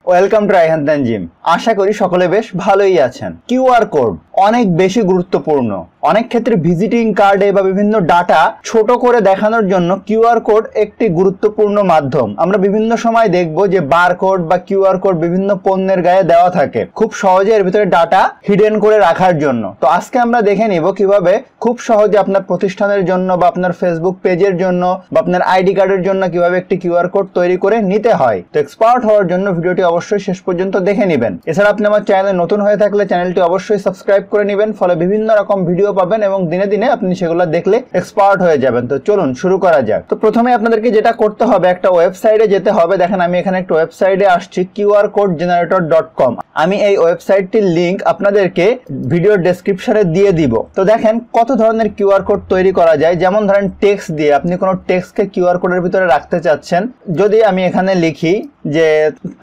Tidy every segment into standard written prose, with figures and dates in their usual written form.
Welcome to Raihan Tanjim. আশা করি সকলে বেশ ভালোই আছেন। কিউআর কোড অনেক বেশি গুরুত্বপূর্ণ। অনেক ক্ষেত্রে ভিজিটিং কার্ডে বা বিভিন্ন ডাটা ছোট করে দেখানোর জন্য কিউআর কোড একটি গুরুত্বপূর্ণ মাধ্যম। আমরা বিভিন্ন সময় দেখব যে বারকোড বা কিউআর কোড বিভিন্ন পণ্যের গায়ে দেওয়া থাকে, খুব সহজে এর ভিতরে ডাটা হিডেন করে রাখার জন্য। তো আজকে আমরা দেখে নিব কিভাবে খুব সহজে আপনার প্রতিষ্ঠানের জন্য বা আপনার ফেসবুক পেজের জন্য বা আপনার আইডি কার্ডের জন্য কিভাবে একটি কিউআর কোড তৈরি করে নিতে হয়। তো এক্সপার্ট হওয়ার জন্য ভিডিওটি অবশ্যই শেষ পর্যন্ত দেখে নেবেন। এছাড়া আপনি আমার চ্যানেলে নতুন হয়ে থাকলে চ্যানেলটি অবশ্যই সাবস্ক্রাইব করে নেবেন, ফলে বিভিন্ন রকম ভিডিও পাবেন এবং দিনে দিনে আপনি সেগুলো দেখলে এক্সপার্ট হয়ে যাবেন। তো চলুন শুরু করা যাক। তো প্রথমে আপনাদেরকে যেটা করতে হবে, একটা ওয়েবসাইটে যেতে হবে। দেখেন আমি এখানে একটা ওয়েবসাইটে আসছি, qrcodegenerator.com। আমি এই ওয়েবসাইটটির লিংক আপনাদেরকে ভিডিওর ডেসক্রিপশনে দিয়ে দিব। তো দেখেন কত ধরনের কিউআর কোড তৈরি করা যায়। যেমন ধরেন টেক্সট দিয়ে, আপনি কোনো টেক্সটকে কিউআর কোডের ভিতরে রাখতে চাচ্ছেন। যদি আমি এখানে লিখি যে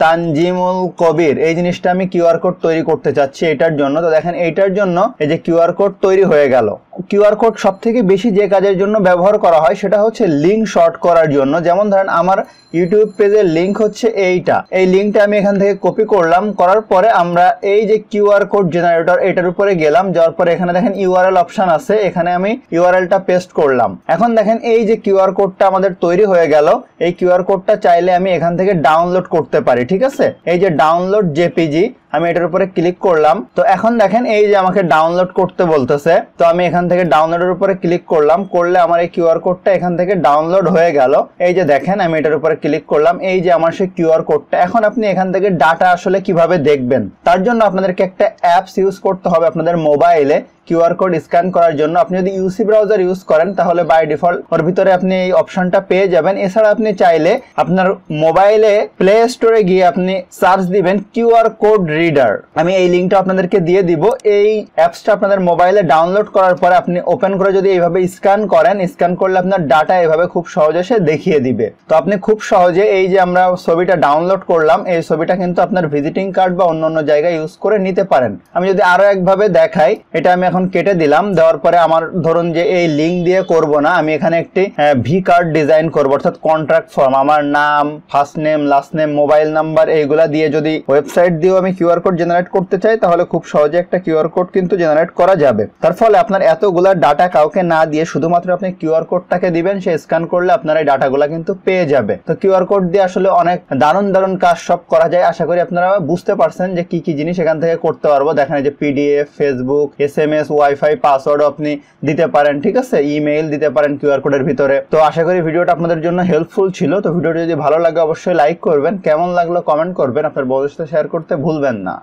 তানজিমুল কবির, এই জিনিসটা আমি কিউআর কোড তৈরি করতে চাচ্ছি এটার জন্য। তো দেখেন এইটার জন্য এই যে কিউআর কোড তৈরি হয়ে গেল। কিউআর কোড সব থেকে বেশি যে কাজের জন্য ব্যবহার করা হয় সেটা হচ্ছে লিঙ্ক শর্ট করার জন্য। যেমন ধরেন আমার ইউটিউব পেজের লিঙ্ক হচ্ছে এইটা, এই লিঙ্কটা আমি এখান থেকে কপি করলাম, করার পরে আমরা এই যে কিউআর কোড জেনারেটর এটার উপরে গেলাম, যাওয়ার পরে এখানে দেখেন ইউআরএল অপশন আছে, এখানে আমি ইউআরএলটা পেস্ট করলাম। এখন দেখেন এই যে কিউআর কোডটা আমাদের তৈরি হয়ে গেল। এই কিউআর কোডটা চাইলে আমি এখান থেকে ডাউনলোড করতে পারি, ঠিক আছে। এই যে ডাউনলোড জেপিজি, আমি এটার উপরে ক্লিক করলাম। তো এখন দেখেন এই যে আমাকে ডাউনলোড করতে বলতেছে, তো আমি এখান থেকে ডাউনলোডের উপরে ক্লিক করলাম, করলে আমার এই কিউআর কোডটা এখান থেকে ডাউনলোড হয়ে গেল। এই যে দেখেন আমি এটার উপরে ক্লিক করলাম, এই যে আমার সেই কিউআর কোডটা। এখন আপনি এখান থেকে ডাটা আসলে কিভাবে দেখবেন, তার জন্য আপনাদেরকে একটা অ্যাপস ইউজ করতে হবে আপনাদের মোবাইলে কিউআর কোড স্ক্যান করার জন্য। আপনি যদি ইউসি ব্রাউজার ইউজ করেন তাহলে বাই ডিফল্ট ওর ভিতরে আপনি এই অপশনটা পেয়ে যাবেন। এছাড়া আপনি চাইলে আপনার মোবাইলে প্লে স্টোরে গিয়ে আপনি সার্চ দিবেন কিউআর কোড রিডার। আমি এই লিঙ্কটা আপনাদেরকে দিয়ে দিব। এই অ্যাপসটা আপনাদের মোবাইলে ডাউনলোড করার পরে আপনি ওপেন করে যদি এইভাবে স্ক্যান করেন, স্ক্যান করলে আপনার ডাটা এভাবে খুব সহজে সে দেখিয়ে দিবে। তো আপনি খুব সহজে এই যে আমরা ছবিটা ডাউনলোড করলাম, এই ছবিটা কিন্তু আপনার ভিজিটিং কার্ড বা অন্য জায়গায় ইউজ করে নিতে পারেন। আমি যদি আরো একভাবে দেখাই, এটা আমি এখন কেটে দিলাম। দেওয়ার পরে আমার ধরুন যে এই লিঙ্ক দিয়ে করব না, আমি এখানে একটি ভি কার্ড ডিজাইন করব, অর্থাৎ কন্ট্রাক্ট ফর্ম। আমার নাম, first name, last name, mobile number, এইগুলা দিয়ে যদি ওয়েবসাইট দিয়েও আমি কিউআর কোড জেনারেট করতে চাই তাহলে খুব সহজে একটা কিউআর কোড কিন্তু জেনারেট করা যাবে। তার ফলে আপনার এতগুলা ডাটা কাউকে না দিয়ে শুধুমাত্র আপনি কিউআর কোডটাকে দিবেন, সে স্ক্যান করলে আপনার এই ডাটাগুলা কিন্তু পেয়ে যাবে। তো কিউআর কোড দিয়ে আসলে অনেক দারুণ কাজ সব করা যায়। আশা করি আপনারা বুঝতে পারছেন যে কি জিনিস এখান থেকে করতে পারবো। দেখেন যে পিডিএফ, ফেসবুক, এসএমএস, ওয়াইফাই পাসওয়ার্ডও আপনি দিতে পারেন, ঠিক আছে, ইমেইল দিতে পারেন কিউআর কোডের ভিতরে। তো আশা করি ভিডিওটা আপনাদের জন্য হেল্পফুল ছিল। তো ভিডিওটি যদি ভালো লাগে অবশ্যই লাইক করবেন, কেমন লাগলো কমেন্ট করবেন, আপনার বন্ধুদের সাথে শেয়ার করতে ভুলবেন না।